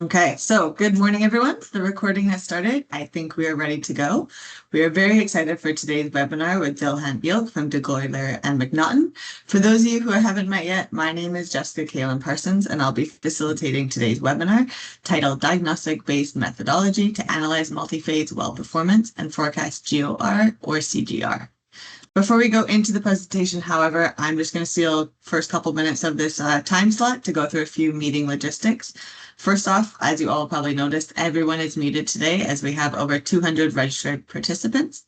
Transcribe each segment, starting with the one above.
Okay, so good morning, everyone. The recording has started. I think we are ready to go. We are very excited for today's webinar with Dilhan Ilk from GOR and McNaughton. For those of you who I haven't met yet, my name is Jessica Kaylin Parsons, and I'll be facilitating today's webinar titled Diagnostic-Based Methodology to Analyze Multiphase Well Performance and Forecast GOR or CGR. Before we go into the presentation, however, I'm just going to steal first couple minutes of this time slot to go through a few meeting logistics. First off, as you all probably noticed, everyone is muted today as we have over 200 registered participants.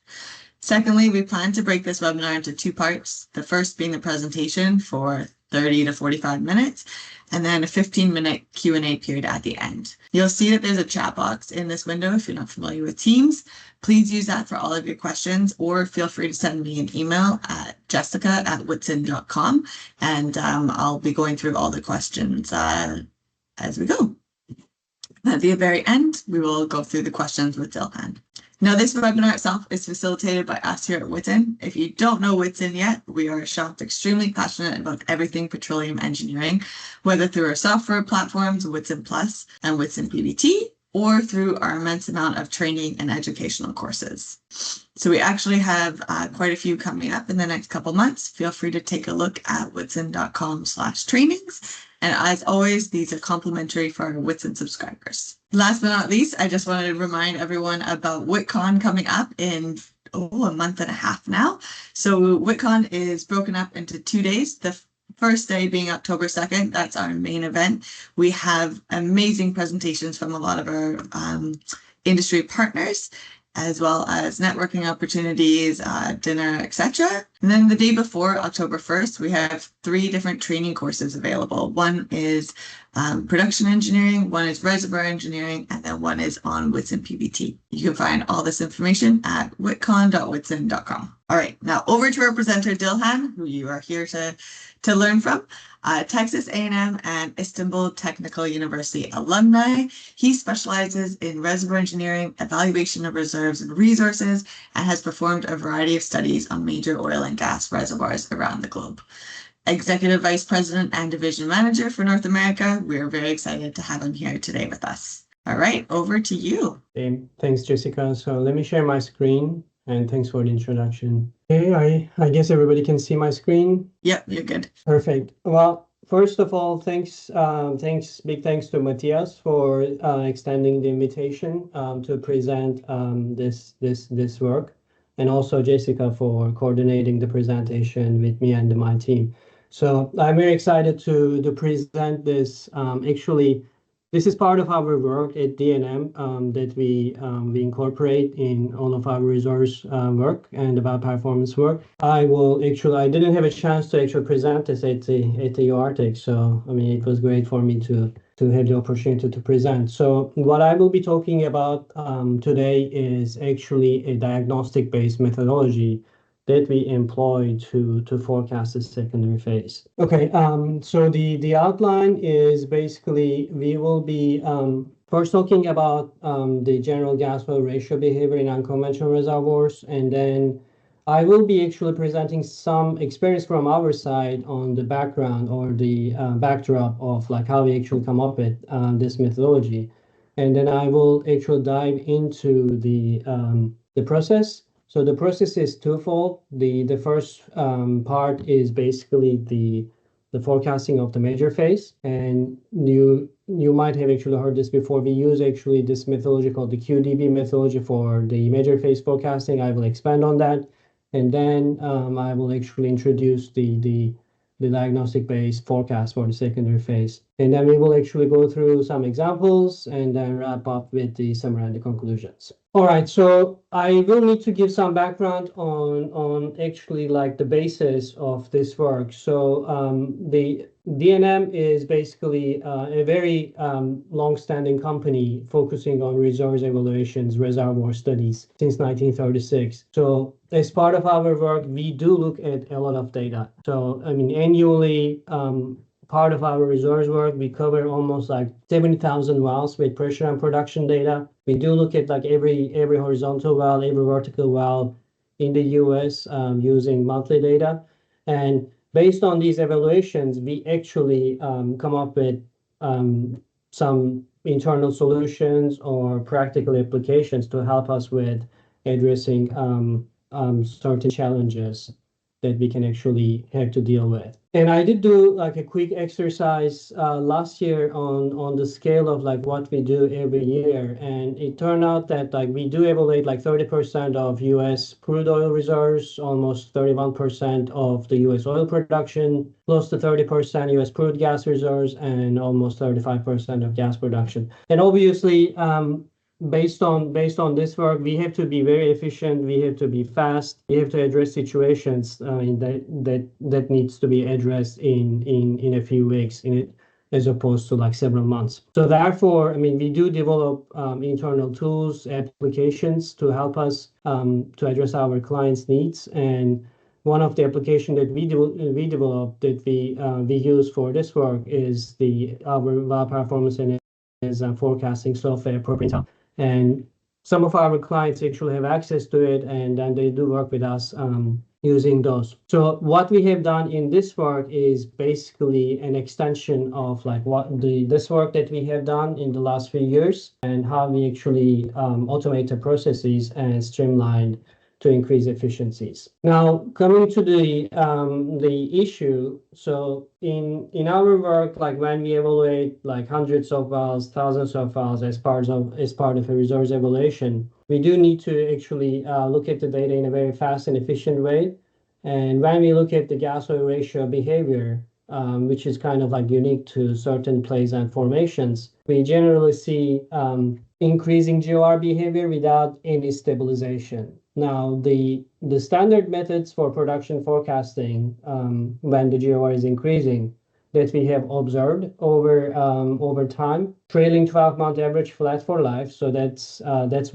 Secondly, we plan to break this webinar into two parts, the first being the presentation for 30 to 45 minutes, and then a 15-minute Q&A period at the end. You'll see that there's a chat box in this window if you're not familiar with Teams. Please use that for all of your questions, or feel free to send me an email at jessica@whitson.com, and I'll be going through all the questions as we go. At the very end, we will go through the questions with Dilhan. Now, this webinar itself is facilitated by us here at Whitson. If you don't know Whitson yet, we are a shop extremely passionate about everything petroleum engineering, whether through our software platforms, Whitson Plus and Whitson PBT, or through our immense amount of training and educational courses. So we actually have quite a few coming up in the next couple months. Feel free to take a look at whitson.com/trainings. And as always, these are complimentary for our Whitson subscribers. Last but not least, I just wanted to remind everyone about WhitCon coming up in a month and a half now. So WhitCon is broken up into 2 days. The first day being October 2nd, that's our main event. We have amazing presentations from a lot of our industry partners, as well as networking opportunities, dinner, etc. And then the day before, October 1st, we have 3 different training courses available. One is production engineering, one is reservoir engineering, and then one is on Whitson PBT. You can find all this information at whitcon.whitson.com. All right, now over to our presenter, Dilhan, who you are here to learn from. Texas A&M and Istanbul Technical University alumni. He specializes in reservoir engineering, evaluation of reserves and resources, and has performed a variety of studies on major oil and gas reservoirs around the globe. Executive Vice President and Division Manager for North America, we are very excited to have him here today with us. All right, over to you. Thanks, Jessica. So let me share my screen, and thanks for the introduction. Okay, I guess everybody can see my screen. Yep, you're good. Perfect. Well, first of all, big thanks to Matthias for extending the invitation to present this work, and also Jessica for coordinating the presentation with me and my team. So I'm very excited to present this. Actually, this is part of our work at D&M that we incorporate in all of our resource work and about performance work. I didn't have a chance to actually present this at the URTeC, so I mean it was great for me to have the opportunity to present. So what I will be talking about today is actually a diagnostic-based methodology that we employ to forecast the secondary phase. Okay, so the outline is basically we will be first talking about the general gas oil ratio behavior in unconventional reservoirs, and then I will be actually presenting some experience from our side on the background or the backdrop of like how we actually come up with this methodology, and then I will actually dive into the process. So the process is twofold. The first part is basically the forecasting of the major phase, and you might have actually heard this before. We use actually this methodology called the QDB methodology for the major phase forecasting. I will expand on that, and then I will actually introduce the diagnostic-based forecast for the secondary phase, and then we will actually go through some examples and then wrap up with the summary and the conclusions. All right, so I will need to give some background on actually like the basis of this work. So the D&M is basically a very long-standing company focusing on resource evaluations, reservoir studies since 1936. So as part of our work, we do look at a lot of data. So I mean, annually, part of our resource work, we cover almost like 70,000 wells with pressure and production data. We do look at like every horizontal well, every vertical well in the US using monthly data. And based on these evaluations, we actually come up with some internal solutions or practical applications to help us with addressing certain challenges that we can actually have to deal with. And I did do like a quick exercise last year on the scale of like what we do every year, and it turned out that like we do evaluate like 30% of U.S. crude oil reserves, almost 31% of the U.S. oil production, close to 30% U.S. crude gas reserves, and almost 35% of gas production. And obviously, based on this work, we have to be very efficient. We have to be fast. We have to address situations that needs to be addressed in a few weeks, as opposed to like several months. So therefore, I mean, we do develop internal tools, applications to help us to address our clients' needs. And one of the applications that we developed that we use for this work is our well performance and forecasting software program. And some of our clients actually have access to it, and then they do work with us using those. So what we have done in this work is basically an extension of like this work that we have done in the last few years, and how we actually automate the processes and streamline to increase efficiencies. Now, coming to the issue, so in our work, like when we evaluate like hundreds of wells, thousands of wells as part of a resource evaluation, we do need to actually look at the data in a very fast and efficient way. And when we look at the gas-oil ratio behavior, which is kind of like unique to certain plays and formations, we generally see increasing GOR behavior without any stabilization. Now, the standard methods for production forecasting when the GOR is increasing that we have observed over time, trailing 12-month average flat for life. So that's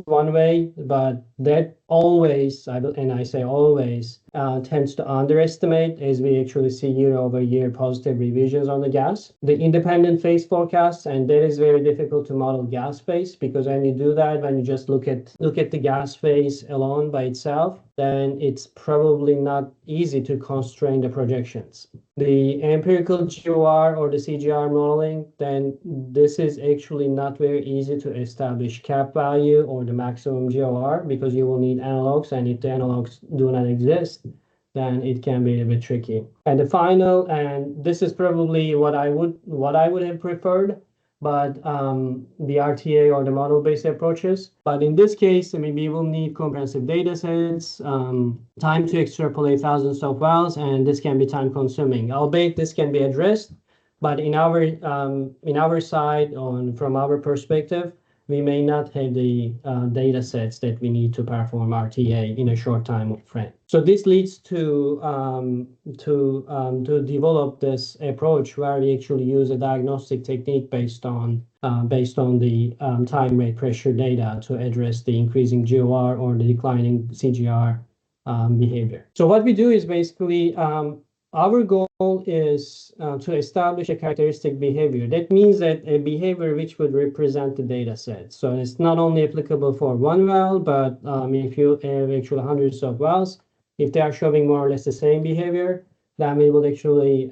one way, but that always, and I say always, tends to underestimate as we actually see year-over-year positive revisions on the gas. The independent phase forecasts, and that is very difficult to model gas phase, because when you do that, when you just look at the gas phase alone by itself, then it's probably not easy to constrain the projections. The empirical GOR or the CGR modeling, then this is actually not very easy to establish cap value or the maximum GOR, because you will need analogs, and if the analogs do not exist, then it can be a bit tricky. And the final, and this is probably what I would have preferred, but the RTA or the model-based approaches. But in this case, I mean, we will need comprehensive data sets, time to extrapolate thousands of wells, and this can be time consuming. Albeit this can be addressed, but in our side, from our perspective, we may not have the data sets that we need to perform RTA in a short time frame. So this leads to develop this approach where we actually use a diagnostic technique based on the time rate pressure data to address the increasing GOR or the declining CGR behavior. So what we do is basically our goal is to establish a characteristic behavior. That means that a behavior which would represent the data set. So it's not only applicable for one well, but if you have actually hundreds of wells, if they are showing more or less the same behavior, then we will actually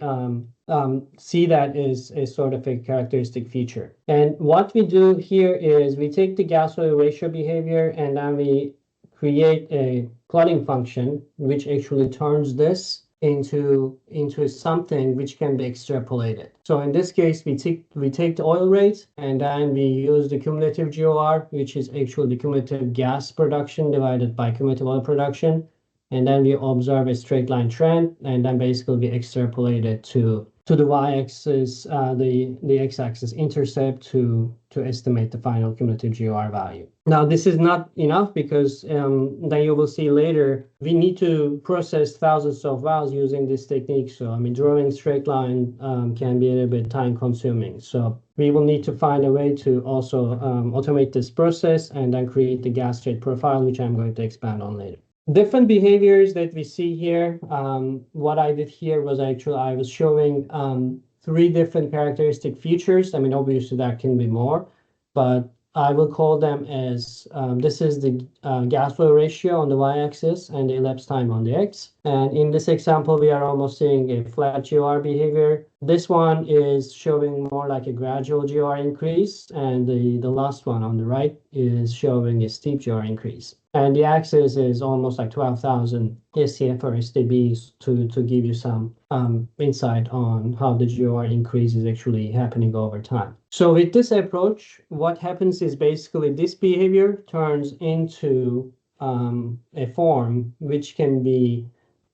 see that as a sort of a characteristic feature. And what we do here is we take the gas-oil ratio behavior, and then we create a plotting function which actually turns this into something which can be extrapolated. So in this case, we take the oil rate, and then we use the cumulative GOR, which is actually the cumulative gas production divided by cumulative oil production, and then we observe a straight line trend, and then basically we extrapolate it to the y-axis, the x-axis intercept to estimate the final cumulative GOR value. Now, this is not enough, because then you will see later we need to process thousands of wells using this technique. So I mean, drawing straight line can be a little bit time consuming. So we will need to find a way to also automate this process and then create the gas rate profile, which I'm going to expand on later. Different behaviors that we see here. What I did here was actually I was showing 3 different characteristic features. I mean, obviously there can be more, but I will call them as, this is the gas flow ratio on the y-axis and the elapsed time on the x. And in this example, we are almost seeing a flat GOR behavior. This one is showing more like a gradual GOR increase, and the last one on the right is showing a steep GOR increase. And the axis is almost like 12,000 SCF or STBs to give you some insight on how the GOR increase is actually happening over time. So with this approach, what happens is basically this behavior turns into a form which can be,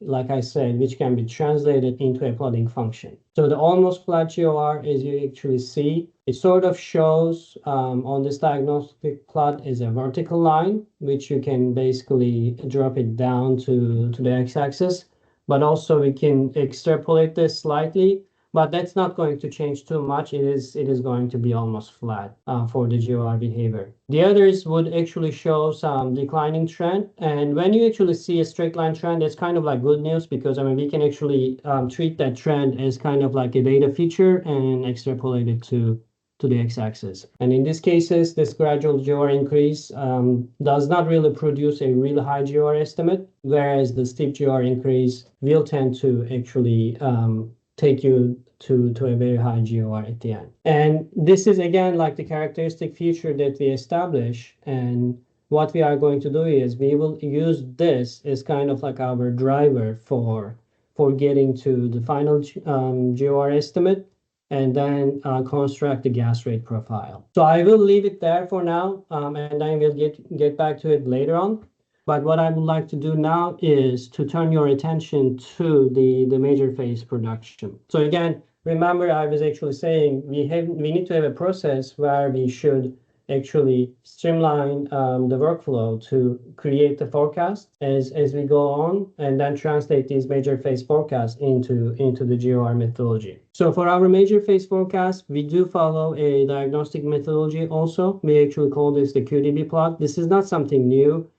like I said, which can be translated into a plotting function. So the almost flat GOR, as you actually see, it sort of shows on this diagnostic plot is a vertical line, which you can basically drop it down to the x-axis. But also we can extrapolate this slightly, but that's not going to change too much. It is going to be almost flat for the GOR behavior. The others would actually show some declining trend. And when you actually see a straight line trend, it's kind of like good news, because I mean, we can actually treat that trend as kind of like a data feature and extrapolate it to the x-axis. And in these cases, this gradual GOR increase does not really produce a really high GOR estimate, whereas the steep GOR increase will tend to actually take you to a very high GOR at the end. And this is again like the characteristic feature that we establish. And what we are going to do is we will use this as kind of like our driver for getting to the final GOR estimate, and then construct the gas rate profile. So I will leave it there for now, and I will get back to it later on. But what I would like to do now is to turn your attention to the major phase production. So again, remember I was actually saying we need to have a process where we should actually streamline the workflow to create the forecast as we go on, and then translate these major phase forecasts into the GOR methodology. So for our major phase forecast, we do follow a diagnostic methodology also. We actually call this the QDB plot. This is not something new.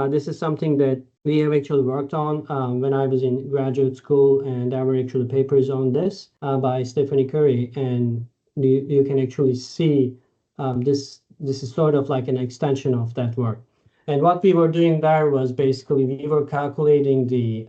This is something that we have actually worked on when I was in graduate school, and there were actually papers on this by Stephanie Curry, and you can actually see this is sort of like an extension of that work. And what we were doing there was basically we were calculating the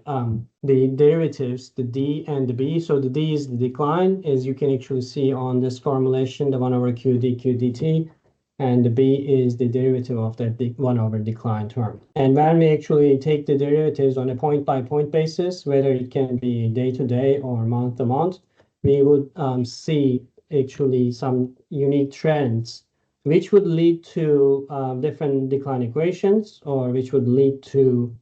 derivatives, the D and the B. So the D is the decline, as you can actually see on this formulation, the 1 over QD, QDT. And the B is the derivative of that 1 over decline term. And when we actually take the derivatives on a point-by-point basis, whether it can be day-to-day or month-to-month, we would see actually some unique trends, which would lead to different decline equations, or which would lead to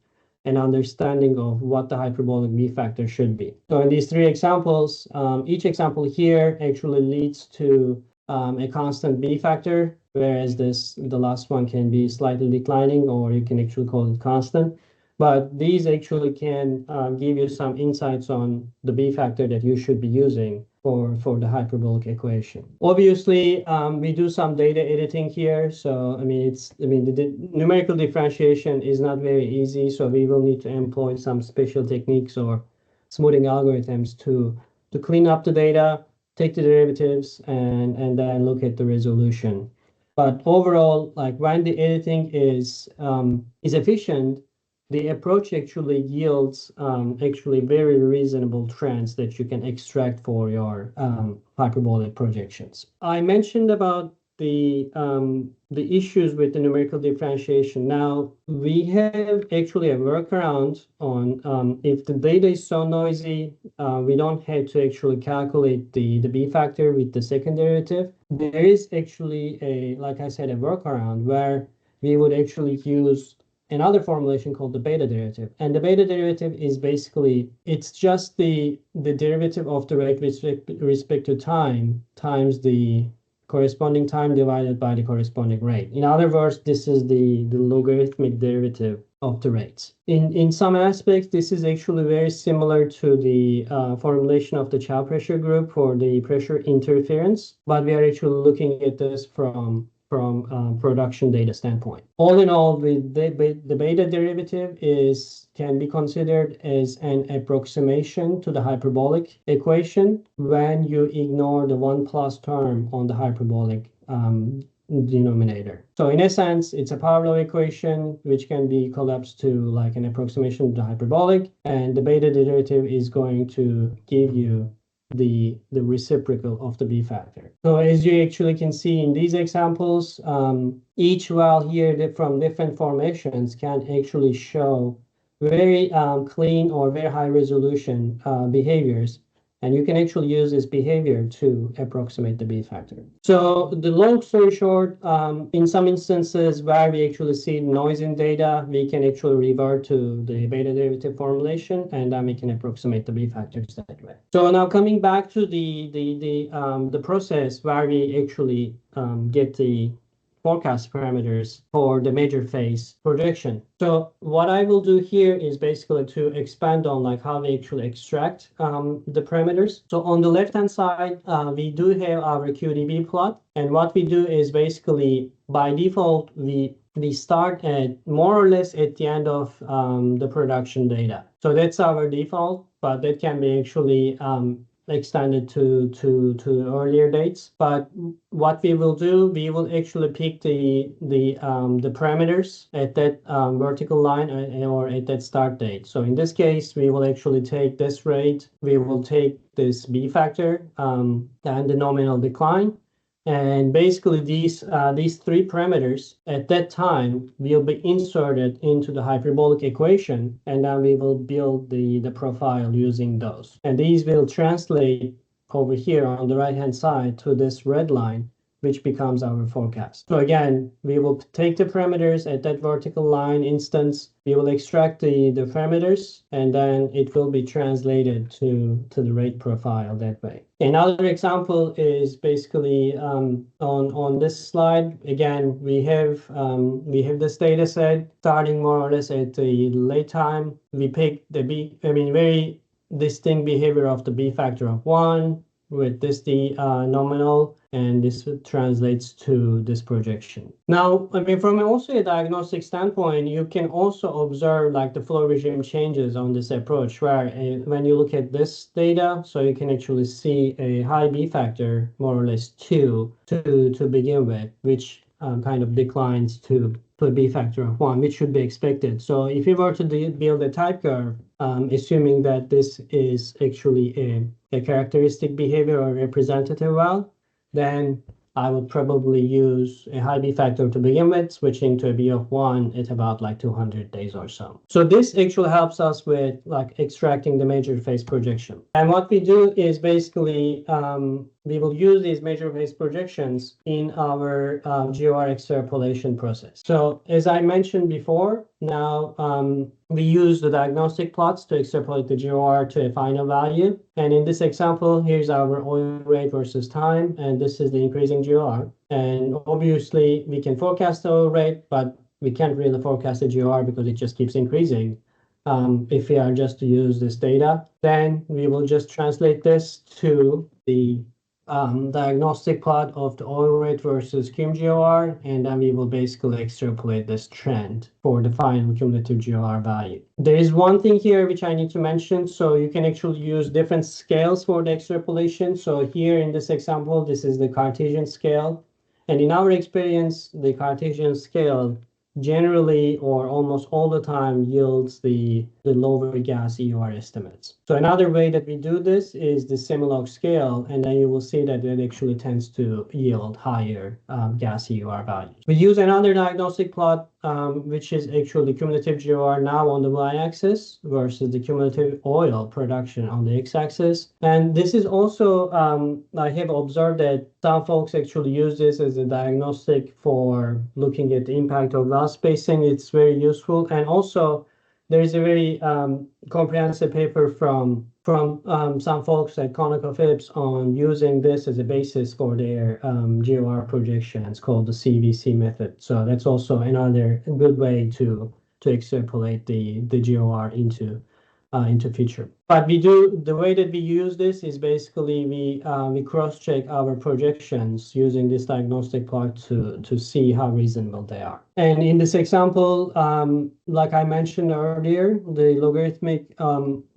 an understanding of what the hyperbolic B factor should be. So in these three examples, each example here actually leads to a constant B factor, whereas the last one can be slightly declining, or you can actually call it constant. But these actually can give you some insights on the B factor that you should be using for the hyperbolic equation. Obviously, we do some data editing here. So, I mean, the numerical differentiation is not very easy. So we will need to employ some special techniques or smoothing algorithms to clean up the data, take the derivatives, and then look at the resolution. But overall, like when the editing is efficient, the approach actually yields actually very reasonable trends that you can extract for your hyperbolic projections. I mentioned about the issues with the numerical differentiation. Now we have actually a workaround on if the data is so noisy, we don't have to actually calculate the B factor with the second derivative. There is actually like I said, a workaround where we would actually use another formulation called the beta derivative. And the beta derivative is basically, it's just the derivative of the rate with respect to time times the corresponding time divided by the corresponding rate. In other words, this is the logarithmic derivative of the rates. In some aspects, this is actually very similar to the formulation of the child pressure group for the pressure interference, but we are actually looking at this from production data standpoint. All in all, the beta derivative can be considered as an approximation to the hyperbolic equation when you ignore the 1 plus term on the hyperbolic denominator. So in essence, it's a power law equation which can be collapsed to like an approximation of the hyperbolic, and the beta derivative is going to give you the reciprocal of the B factor. So as you actually can see in these examples, each well here from different formations can actually show very clean or very high resolution behaviors. And you can actually use this behavior to approximate the B factor. So the long story short, in some instances where we actually see noise in data, we can actually revert to the beta derivative formulation, and then we can approximate the B factors that way. So now coming back to the process where we actually get the forecast parameters for the major phase projection. So what I will do here is basically to expand on like how we actually extract the parameters. So on the left-hand side, we do have our QDB plot. And what we do is basically by default, we start at more or less at the end of the production data. So that's our default, but that can be actually extended to earlier dates. But what we will do, we will actually pick the parameters at that vertical line or at that start date. So in this case, we will actually take this rate, we will take this B factor and the nominal decline. And basically these three parameters at that time will be inserted into the hyperbolic equation, and then we will build the profile using those. And these will translate over here on the right-hand side to this red line, which becomes our forecast. So again, we will take the parameters at that vertical line instance, we will extract the parameters, and then it will be translated to the rate profile that way. Another example is basically on this slide. Again, we have this data set starting more or less at the late time. We pick the very distinct behavior of the B factor of 1 with this nominal, and this translates to this projection. Now, from also a diagnostic standpoint, you can also observe like the flow regime changes on this approach, where when you look at this data, so you can actually see a high B factor, more or less 2 to begin with, which kind of declines to a B factor of 1, which should be expected. So if you were to build a type curve, assuming that this is actually a characteristic behavior or representative well, then I would probably use a high B factor to begin with, switching to a B of 1 at about like 200 days or so. So this actually helps us with like extracting the major phase projection. And what we do is basically we will use these major phase projections in our GOR extrapolation process. So as I mentioned before, now we use the diagnostic plots to extrapolate the GOR to a final value. And in this example, here's our oil rate versus time, and this is the increasing GOR. And obviously, we can forecast the oil rate, but we can't really forecast the GOR because it just keeps increasing. If we are just to use this data, then we will just translate this to the diagnostic plot of the oil rate versus cum GOR, and then we will basically extrapolate this trend for the final cumulative GOR value. There is one thing here which I need to mention. So you can actually use different scales for the extrapolation. So here in this example, this is the Cartesian scale. And in our experience, the Cartesian scale generally or almost all the time yields the lower gas EUR estimates. So another way that we do this is the Similog scale, and then you will see that it actually tends to yield higher gas EUR values. We use another diagnostic plot, which is actually cumulative GOR now on the y-axis versus the cumulative oil production on the x-axis. And this is also, I have observed that some folks actually use this as a diagnostic for looking at the impact of well spacing. It's very useful. And also, there is a very comprehensive paper from some folks at ConocoPhillips on using this as a basis for their GOR projection. It's called the CVC method. So that's also another good way to extrapolate the GOR into future. But the way that we use this is basically we cross-check our projections using this diagnostic plot to see how reasonable they are. And in this example, like I mentioned earlier, the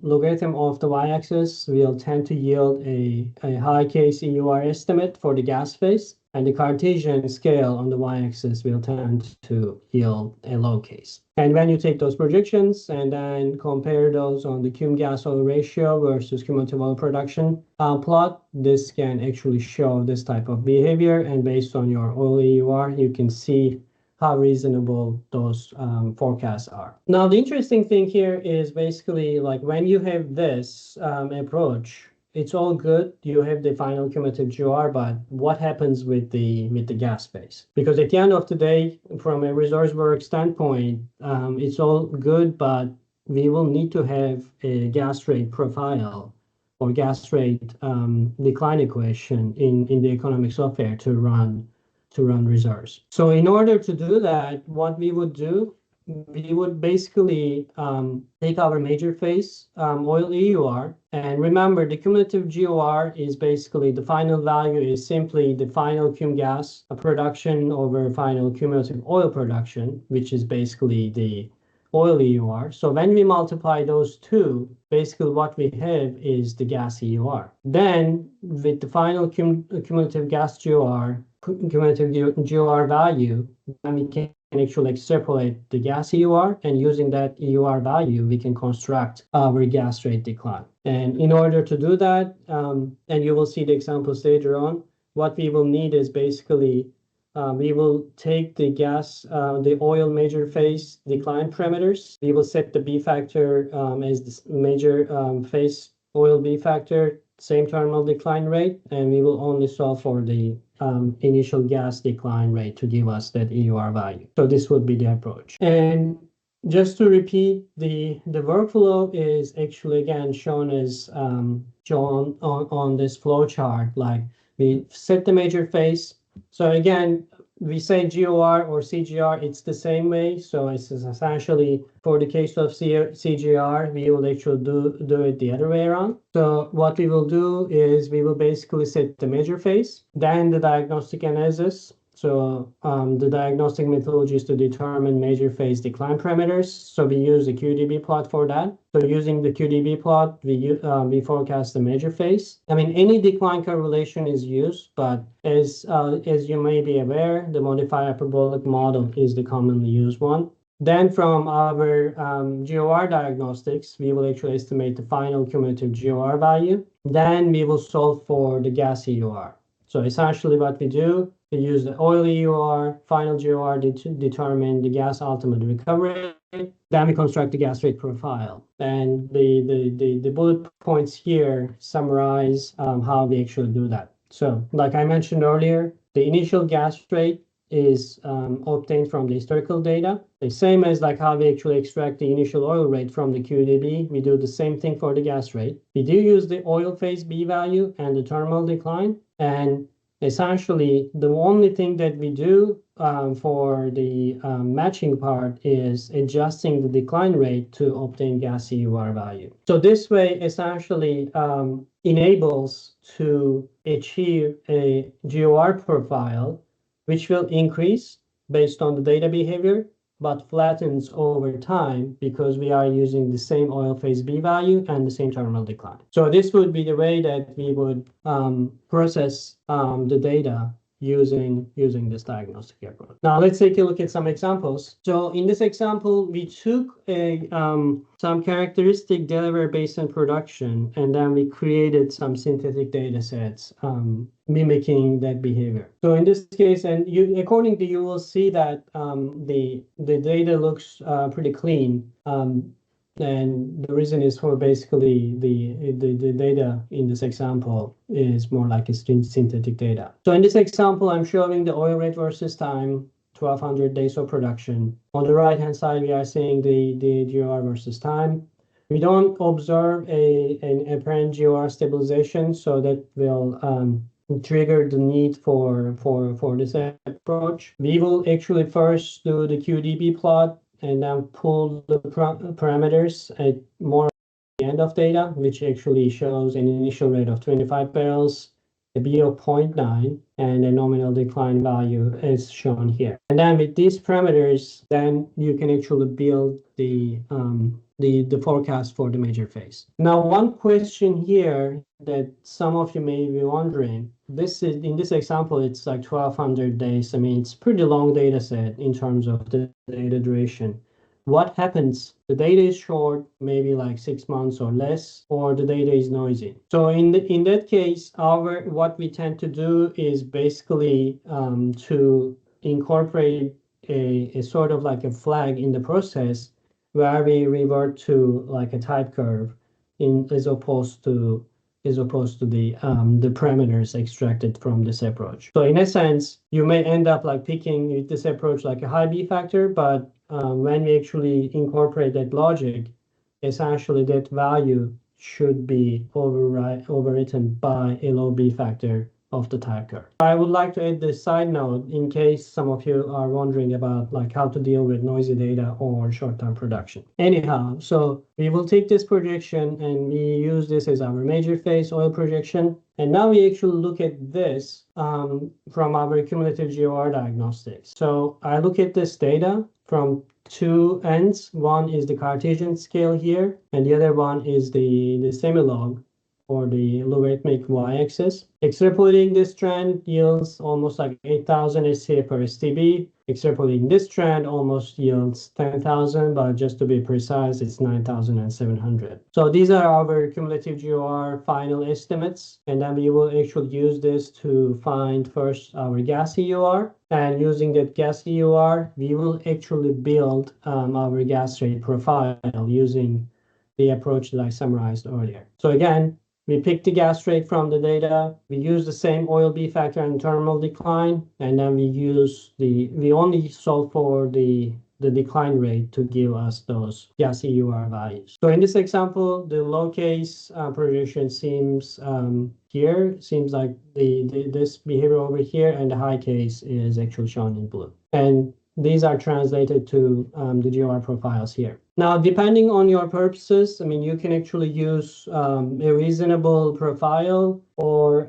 logarithm of the y-axis will tend to yield a high case EUR estimate for the gas phase. and the Cartesian scale on the y-axis will tend to yield a low case. And when you take those projections and then compare those on the cum gas oil ratio versus cumulative oil production plot, this can actually show this type of behavior. And based on your oil EUR, you can see how reasonable those forecasts are. Now, the interesting thing here is basically like when you have this approach, it's all good. You have the final cumulative GOR, but what happens with the gas phase? Because at the end of the day, from a resource work standpoint, it's all good, but we will need to have a gas rate profile or gas rate decline equation in the economic software to run reserves. So in order to do that, what we would do, we would basically take our major phase oil EUR, and remember the cumulative GOR is basically the final value is simply the final cum gas production over final cumulative oil production, which is basically the oil EUR. So when we multiply those two, basically what we have is the gas EUR. Then with the final cumulative gas GOR, cumulative GOR value, then we can actually extrapolate the gas EUR, and using that EUR value, we can construct our gas rate decline. And in order to do that, and you will see the examples later on, what we will need is basically we will take the the oil major phase decline parameters. We will set the B factor as the major phase oil B factor, same terminal decline rate, and we will only solve for the initial gas decline rate to give us that EUR value. So this would be the approach. And just to repeat, the workflow is actually again shown as shown on this flow chart. Like we set the major phase. So again, we say GOR or CGR, it's the same way. So it's essentially for the case of CGR, we will actually do it the other way around. So what we will do is we will basically set the major phase, then the diagnostic analysis. So the diagnostic methodology is to determine major phase decline parameters. So we use the QDB plot for that. So using the QDB plot, we forecast the major phase. I mean, any decline correlation is used, but as you may be aware, the modified hyperbolic model is the commonly used one. Then from our GOR diagnostics, we will actually estimate the final cumulative GOR value. Then we will solve for the gas EUR. So essentially what we do, we use the oil EUR, final GOR to determine the gas ultimate recovery rate. Then we construct the gas rate profile. And the bullet points here summarize how we actually do that. So like I mentioned earlier, the initial gas rate is obtained from the historical data. The same as like how we actually extract the initial oil rate from the QDB, we do the same thing for the gas rate. We do use the oil phase B value and the terminal decline. And essentially, the only thing that we do for the matching part is adjusting the decline rate to obtain gas EUR value. So this way essentially enables to achieve a GOR profile which will increase based on the data behavior, but flattens over time because we are using the same oil phase B value and the same terminal decline. So this would be the way that we would process the data using this diagnostic approach. Now let's take a look at some examples. So in this example, we took some characteristic Delaware Basin production, and then we created some synthetic data sets mimicking that behavior. So in this case, and accordingly, you will see that the data looks pretty clean. And the reason is for basically the data in this example is more like a synthetic data. So in this example, I'm showing the oil rate versus time, 1200 days of production. On the right-hand side, we are seeing the GOR versus time. We don't observe an apparent GOR stabilization, so that will trigger the need for this approach. We will actually first do the QDB plot and then pull the parameters at more the end of data, which actually shows an initial rate of 25 barrels a B of 0.9, and the nominal decline value is shown here. And then with these parameters, then you can actually build the forecast for the major phase. Now, one question here that some of you may be wondering, in this example, it's like 1200 days. I mean, it's pretty long data set in terms of the data duration. What happens? The data is short, maybe like 6 months or less, or the data is noisy. So in that case, what we tend to do is basically to incorporate a sort of like a flag in the process where we revert to like a type curve as opposed to the parameters extracted from this approach. So in a sense, you may end up like picking with this approach like a high B factor, but when we actually incorporate that logic, essentially that value should be overwritten by a low B factor of the type curve. I would like to add this side note in case some of you are wondering about like how to deal with noisy data or short-term production. Anyhow, so we will take this projection and we use this as our major phase oil projection. And now we actually look at this from our cumulative GOR diagnostics. So I look at this data from two ends. One is the Cartesian scale here, and the other one is the semi-log or the logarithmic y-axis. Extrapolating this trend yields almost like 8,000 SCF per STB. Extrapolating this trend almost yields 10,000, but just to be precise, it's 9,700. So these are our cumulative GOR final estimates, and then we will actually use this to find first our gas EUR, and using that gas EUR, we will actually build our gas rate profile using the approach that I summarized earlier. So again, we pick the gas rate from the data, we use the same oil B factor and terminal decline, and then we only solve for the decline rate to give us those gas EUR values. So in this example, the low case projection seems like this behavior over here, and the high case is actually shown in blue. And these are translated to the GOR profiles here. Now, depending on your purposes, I mean, you can actually use a reasonable profile or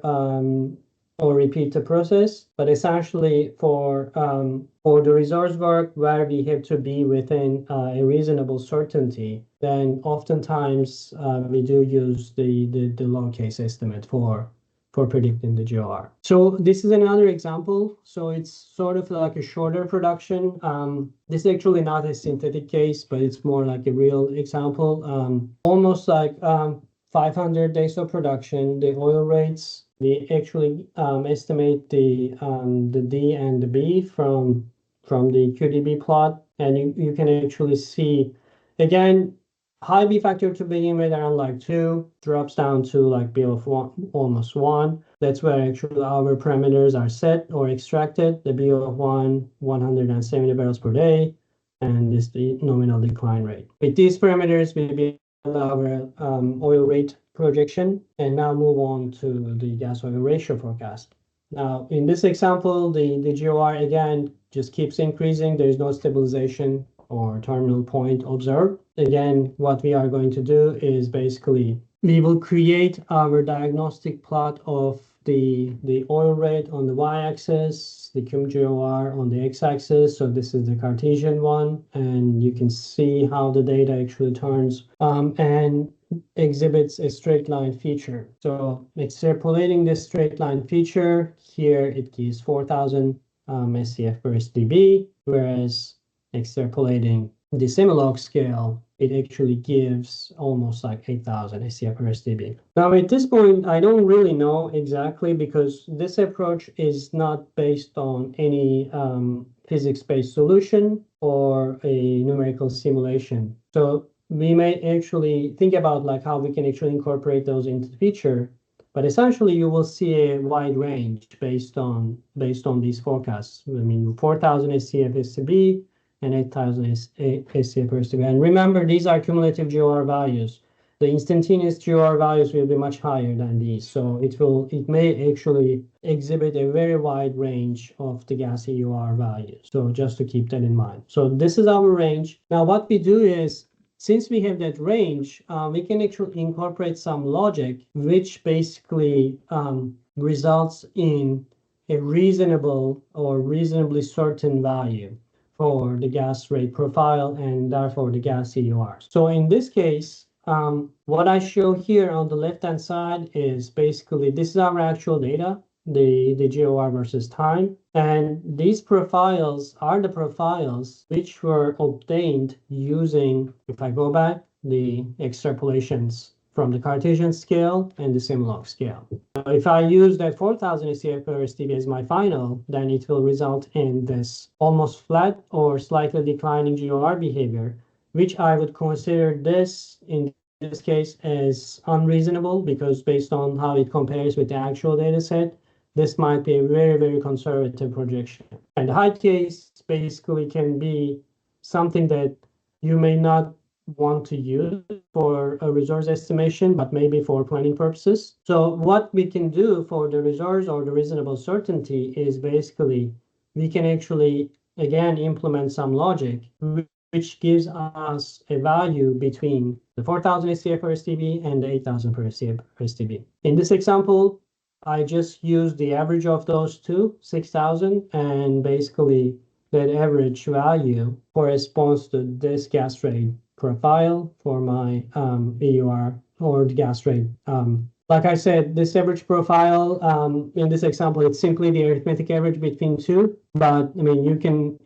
repeat the process. But essentially, for the resource work where we have to be within a reasonable certainty, then oftentimes we do use the low case estimate for predicting the GOR. So this is another example. So it's sort of like a shorter production. This is actually not a synthetic case, but it's more like a real example. Almost like 500 days of production, the oil rates, we actually estimate the D and the B from the QDB plot. And you can actually see, again, high B factor to begin with around like 2, drops down to like B of 1, almost 1. That's where actually our parameters are set or extracted. The B of 170 barrels per day, and this the nominal decline rate. With these parameters, we build our oil rate projection, and now move on to the gas oil ratio forecast. Now, in this example, the GOR again just keeps increasing. There is no stabilization or terminal point observed. Again, what we are going to do is basically we will create our diagnostic plot of the oil rate on the y-axis, the cum GOR on the x-axis. So this is the Cartesian one, and you can see how the data actually turns and exhibits a straight line feature. So extrapolating this straight line feature, here it gives 4,000 SCF per STB, whereas extrapolating the semi-log scale, it actually gives almost like 8,000 SCF per STB. Now at this point, I don't really know exactly because this approach is not based on any physics-based solution or a numerical simulation. So we may actually think about like how we can actually incorporate those into the feature, but essentially you will see a wide range based on these forecasts. I mean, 4,000 SCF STB and 8,000 SCF per STB. And remember, these are cumulative GOR values. The instantaneous GOR values will be much higher than these. So it may actually exhibit a very wide range of the gas EUR values. So just to keep that in mind. So this is our range. Now what we do is, since we have that range, we can actually incorporate some logic, which basically results in a reasonable or reasonably certain value for the gas rate profile and therefore the gas EUR. So in this case, what I show here on the left-hand side is basically, this is our actual data, the GOR versus time. And these profiles are the profiles which were obtained using, if I go back, the extrapolations from the Cartesian scale and the Simulog scale. If I use that 4000 SCF per STB as my final, then it will result in this almost flat or slightly declining GOR behavior, which I would consider this, in this case, as unreasonable, because based on how it compares with the actual data set, this might be a very, very conservative projection. And the high case basically can be something that you may not want to use for a resource estimation, but maybe for planning purposes. So what we can do for the resource or the reasonable certainty is basically we can actually, again, implement some logic which gives us a value between the 4000 SCF per STB and the 8000 per SCF per STB. In this example, I just used the average of those two, 6000, and basically that average value corresponds to this gas rate profile for my EUR or the gas rate. Like I said, this average profile, in this example, it's simply the arithmetic average between two. But I mean, you can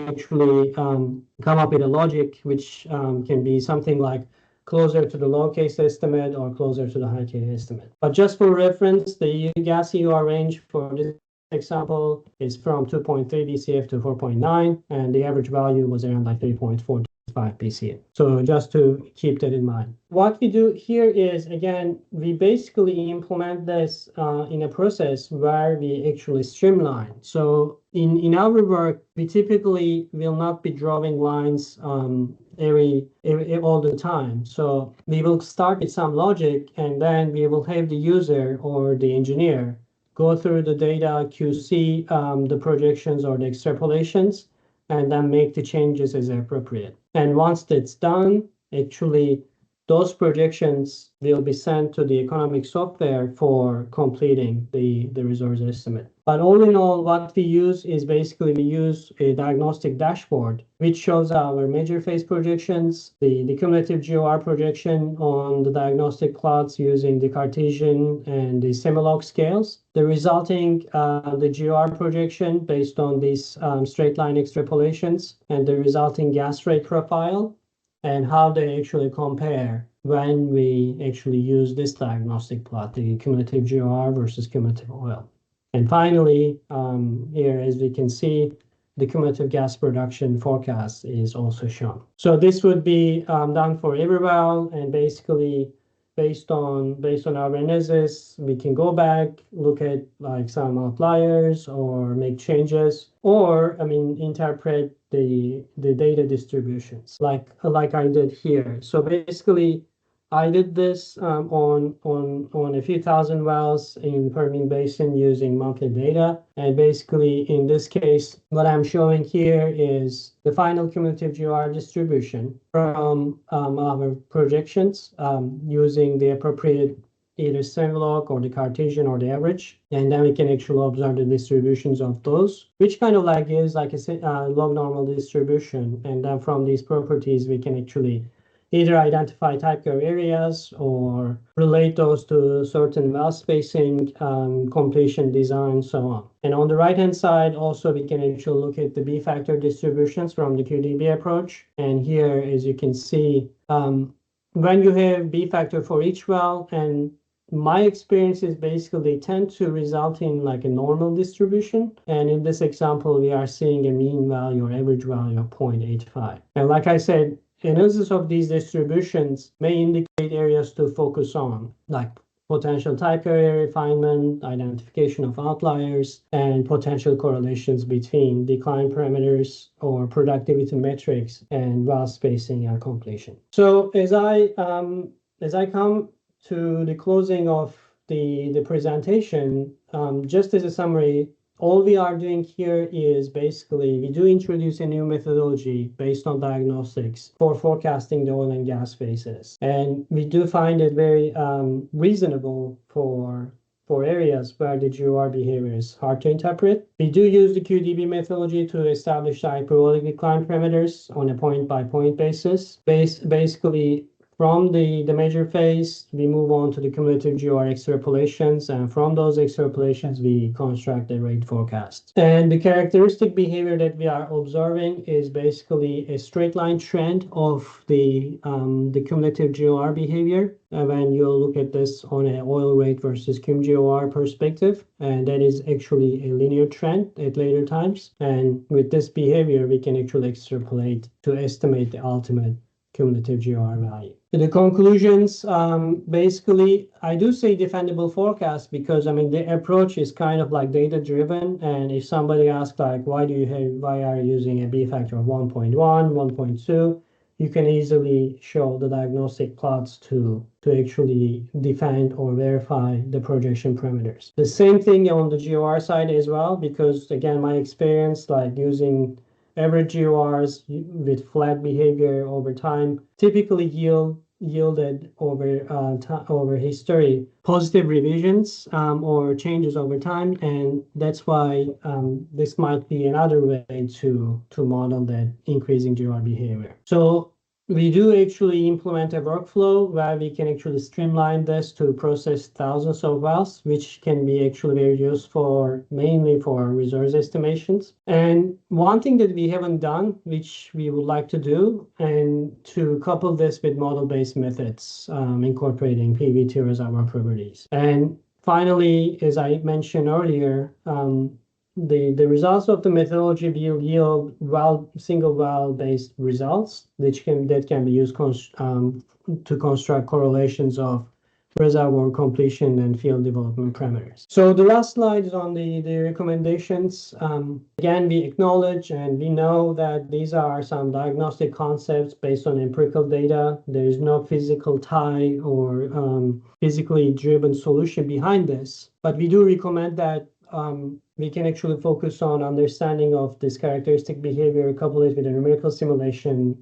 actually come up with a logic which can be something like closer to the low case estimate or closer to the high case estimate. But just for reference, the gas EUR range for this example is from 2.3 BCF to 4.9, and the average value was around like 3.45 BCF. So just to keep that in mind. What we do here is, again, we basically implement this in a process where we actually streamline. So in our work, we typically will not be drawing lines all the time. So we will start with some logic, and then we will have the user or the engineer go through the data, QC the projections or the extrapolations, and then make the changes as appropriate. And once that's done, actually, those projections will be sent to the economic software for completing the resource estimate. But all in all, what we use is basically we use a diagnostic dashboard, which shows our major phase projections, the cumulative GOR projection on the diagnostic plots using the Cartesian and the Simulog scales, the resulting the GOR projection based on these straight line extrapolations, and the resulting gas rate profile, and how they actually compare when we actually use this diagnostic plot, the cumulative GOR versus cumulative oil. And finally, here, as we can see, the cumulative gas production forecast is also shown. So this would be done for every well, and basically based on our analysis, we can go back, look at like some outliers or make changes, or I mean interpret the data distributions like I did here. So basically, I did this on a few thousand wells in Permian Basin using monthly data. And basically, in this case, what I'm showing here is the final cumulative GOR distribution from our projections using the appropriate either Simulog or the Cartesian or the average. And then we can actually observe the distributions of those, which kind of like is like a log normal distribution. And then from these properties, we can actually either identify type curve areas or relate those to certain well spacing, completion design, so on. And on the right-hand side, also, we can actually look at the B factor distributions from the QDB approach. And here, as you can see, when you have B factor for each well, and my experience is basically they tend to result in like a normal distribution. And in this example, we are seeing a mean value or average value of 0.85. And like I said, analysis of these distributions may indicate areas to focus on, like potential type area refinement, identification of outliers, and potential correlations between decline parameters or productivity metrics and well spacing and completion. So as I come to the closing of the presentation, just as a summary, all we are doing here is basically we do introduce a new methodology based on diagnostics for forecasting the oil and gas phases. And we do find it very reasonable for for areas where the GOR behavior is hard to interpret. We do use the QDB methodology to establish the hyperbolic decline parameters on a point-by-point basis. Basically, from the measure phase, we move on to the cumulative GOR extrapolations, and from those extrapolations, we construct the rate forecast. And the characteristic behavior that we are observing is basically a straight line trend of the cumulative GOR behavior when you look at this on an oil rate versus cum GOR perspective, and that is actually a linear trend at later times. And with this behavior, we can actually extrapolate to estimate the ultimate cumulative GOR value. The conclusions, basically, I do say defendable forecast because the approach is kind of like data driven. And if somebody asks like, why are you using a B factor of 1.1, 1.2, you can easily show the diagnostic plots to actually defend or verify the projection parameters. The same thing on the GOR side as well, because again, my experience like using average GORs with flat behavior over time typically yielded over history positive revisions or changes over time, and that's why this might be another way to model that increasing GOR behavior. So we do actually implement a workflow where we can actually streamline this to process thousands of wells, which can be actually very useful mainly for resource estimations. And one thing that we haven't done, which we would like to do, and to couple this with model-based methods, incorporating PVT reservoir properties. And finally, as I mentioned earlier, the results of the methodology will yield single well based results that can be used to construct correlations of reservoir completion and field development parameters. So the last slide is on the recommendations. Again, we acknowledge and we know that these are some diagnostic concepts based on empirical data. There is no physical tie or physically driven solution behind this, but we do recommend that we can actually focus on understanding of this characteristic behavior, couple it with a numerical simulation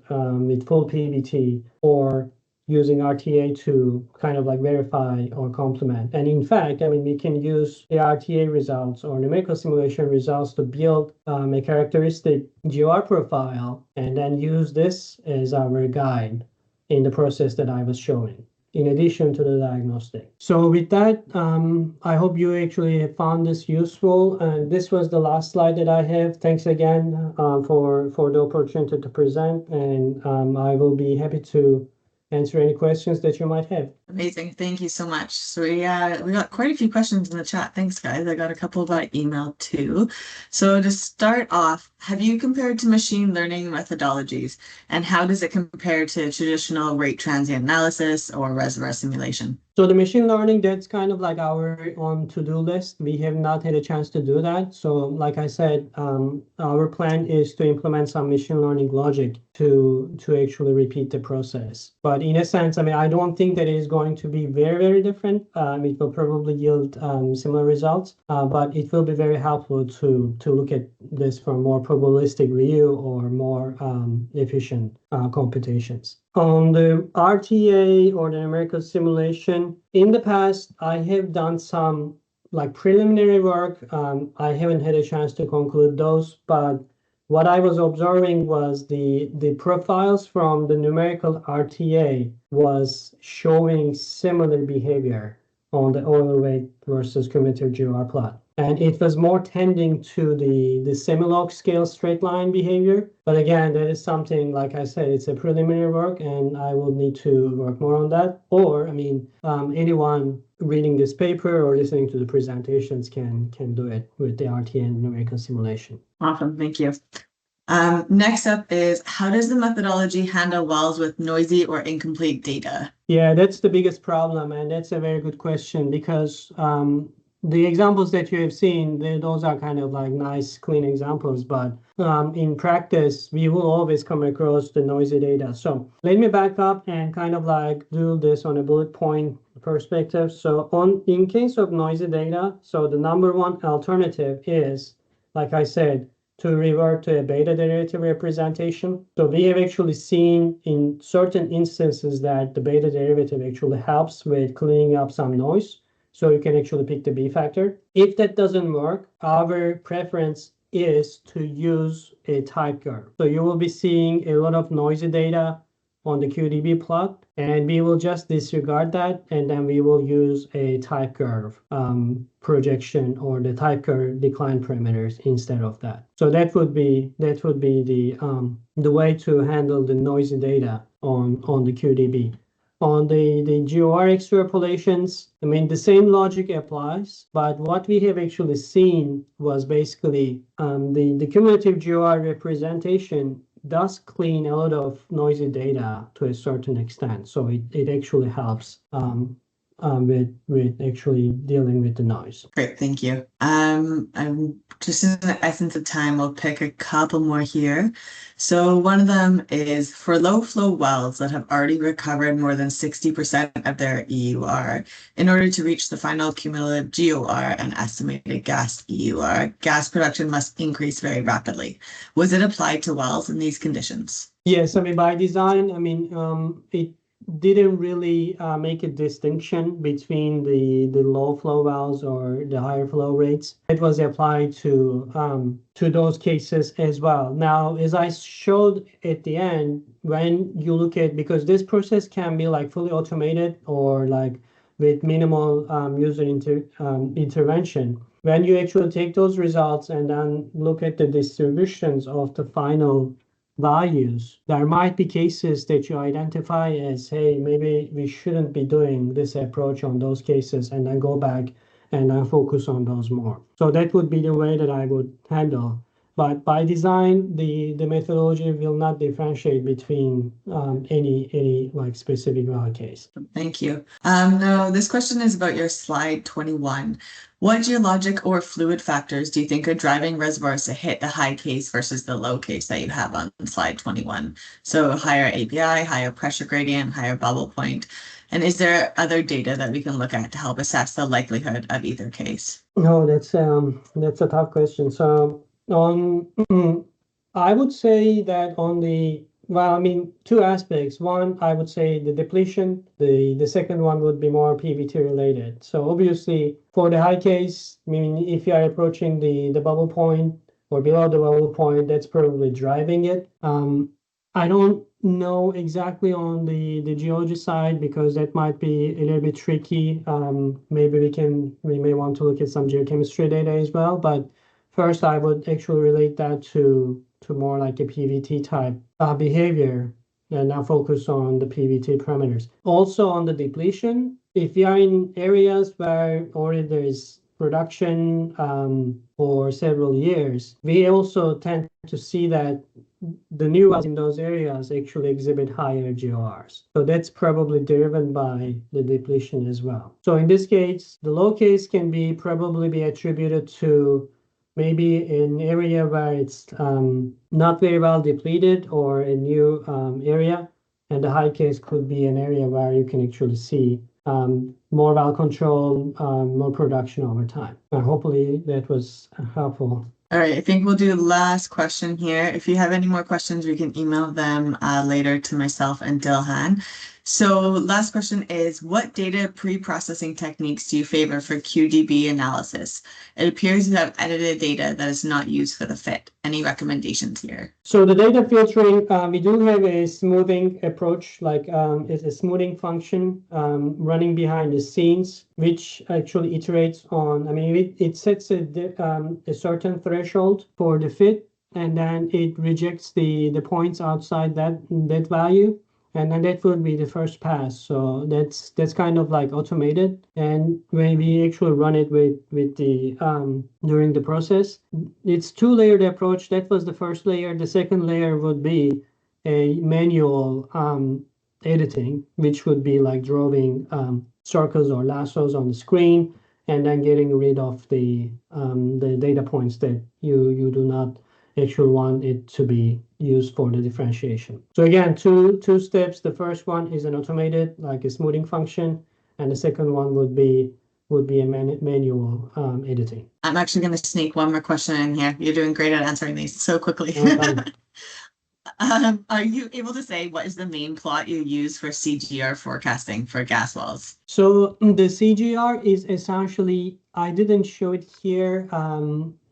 with full PVT, or using RTA to kind of like verify or complement. And in fact, we can use the RTA results or numerical simulation results to build a characteristic GOR profile and then use this as our guide in the process that I was showing, in addition to the diagnostic. So with that, I hope you actually have found this useful. And this was the last slide that I have. Thanks again for the opportunity to present. And I will be happy to answer any questions that you might have. Amazing. Thank you so much. So we got quite a few questions in the chat. Thanks, guys. I got a couple by email too. So to start off, have you compared to machine learning methodologies, and how does it compare to traditional rate transient analysis or reservoir simulation? So the machine learning, that's kind of like our on to-do list. We have not had a chance to do that. So like I said, our plan is to implement some machine learning logic to actually repeat the process. But in a sense, I don't think that it is going to be very, very different. It will probably yield similar results, but it will be very helpful to look at this from more probabilistic view or more efficient computations. On the RTA or the numerical simulation, in the past, I have done some like preliminary work. I haven't had a chance to conclude those, but what I was observing was the profiles from the numerical RTA was showing similar behavior on the oil rate versus cumulative GOR plot. And it was more tending to the semilog scale straight line behavior. But again, that is something, like I said, it's a preliminary work and I will need to work more on that. Or, anyone reading this paper or listening to the presentations can do it with the RTA and numerical simulation. Awesome, thank you. Next up is, how does the methodology handle wells with noisy or incomplete data? Yeah, that's the biggest problem, and that's a very good question because the examples that you have seen, those are kind of like nice, clean examples, but in practice, we will always come across the noisy data. So let me back up and kind of like do this on a bullet point perspective. So in case of noisy data, so the number one alternative is, like I said, to revert to a beta derivative representation. So we have actually seen in certain instances that the beta derivative actually helps with cleaning up some noise. So you can actually pick the B factor. If that doesn't work, our preference is to use a type curve. So you will be seeing a lot of noisy data on the QDB plot, and we will just disregard that, and then we will use a type curve projection or the type curve decline parameters instead of that. So that would be the way to handle the noisy data on the QDB. On the GOR extrapolations, I mean, the same logic applies, but what we have actually seen was basically the cumulative GOR representation does clean a lot of noisy data to a certain extent. So it actually helps with actually dealing with the noise. Great, thank you. I'm just in the essence of time, we'll pick a couple more here. So one of them is for low flow wells that have already recovered more than 60% of their EUR. In order to reach the final cumulative GOR and estimated gas EUR, gas production must increase very rapidly. Was it applied to wells in these conditions? Yes, I mean, by design, I mean, it didn't really make a distinction between the low flow wells or the higher flow rates. It was applied to those cases as well. Now, as I showed at the end, when you look at, because this process can be like fully automated or like with minimal user intervention. When you actually take those results and then look at the distributions of the final values, there might be cases that you identify as, hey, maybe we shouldn't be doing this approach on those cases, and then go back and then focus on those more. So that would be the way that I would handle. But by design, the methodology will not differentiate between any like specific well case. Thank you. Now this question is about your slide 21. What geologic or fluid factors do you think are driving reservoirs to hit the high case versus the low case that you have on slide 21? So higher API, higher pressure gradient, higher bubble point. And is there other data that we can look at to help assess the likelihood of either case? No, that's a tough question. So I would say that on the, well, I mean, two aspects. One, I would say the depletion. The second one would be more PVT related. So obviously for the high case, I mean, if you are approaching the bubble point or below the bubble point, that's probably driving it. I don't know exactly on the geology side because that might be a little bit tricky. Maybe we may want to look at some geochemistry data as well, but first, I would actually relate that to more like a PVT type behavior and now focus on the PVT parameters. Also on the depletion, if you are in areas where already there is production for several years, we also tend to see that the new wells in those areas actually exhibit higher GORs. So that's probably driven by the depletion as well. So in this case, the low case can probably be attributed to maybe an area where it's not very well depleted or a new area. And the high case could be an area where you can actually see more well control, more production over time. Hopefully that was helpful. All right, I think we'll do the last question here. If you have any more questions, we can email them later to myself and Dilhan. So last question is, what data pre-processing techniques do you favor for QDB analysis? It appears you have edited data that is not used for the fit. Any recommendations here? So the data filtering, we do have a smoothing approach, like it's a smoothing function running behind the scenes, which actually iterates on, I mean, it sets a certain threshold for the fit, and then it rejects the points outside that value. And then that would be the first pass. So that's kind of like automated. And when we actually run it with the during the process, it's two-layered approach. That was the first layer. The second layer would be a manual editing, which would be like drawing circles or lassos on the screen, and then getting rid of the data points that you do not actually want it to be used for the differentiation. So again, two steps. The first one is an automated, like a smoothing function, and the second one would be a manual editing. I'm actually going to sneak one more question in here. You're doing great at answering these so quickly. Are you able to say what is the main plot you use for CGR forecasting for gas wells? So the CGR is essentially, I didn't show it here,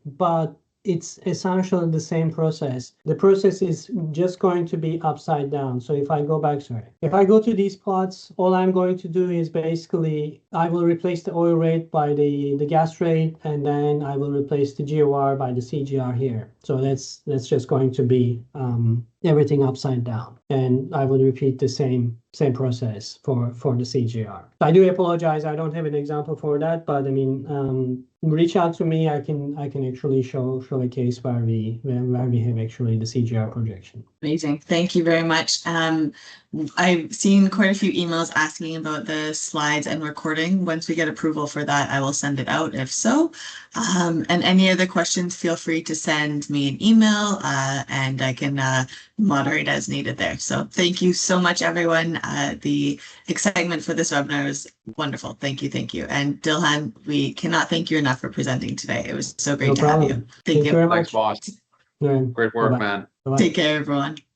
but it's essentially the same process. The process is just going to be upside down. So if I go back, if I go to these plots, all I'm going to do is basically, I will replace the oil rate by the gas rate, and then I will replace the GOR by the CGR here. So that's just going to be everything upside down. And I will repeat the same process for the CGR. I do apologize, I don't have an example for that, but I mean, reach out to me. I can actually show a case where we have actually the CGR projection. Amazing. Thank you very much. I've seen quite a few emails asking about the slides and recording. Once we get approval for that, I will send it out if so. And any other questions, feel free to send me an email and I can moderate as needed there. So thank you so much, everyone. The excitement for this webinar was wonderful. Thank you. Thank you. And Dilhan, we cannot thank you enough for presenting today. It was so great to have you. Thank you very Thanks, much. boss. Great work, Bye-bye. man. Bye-bye. Take care, everyone.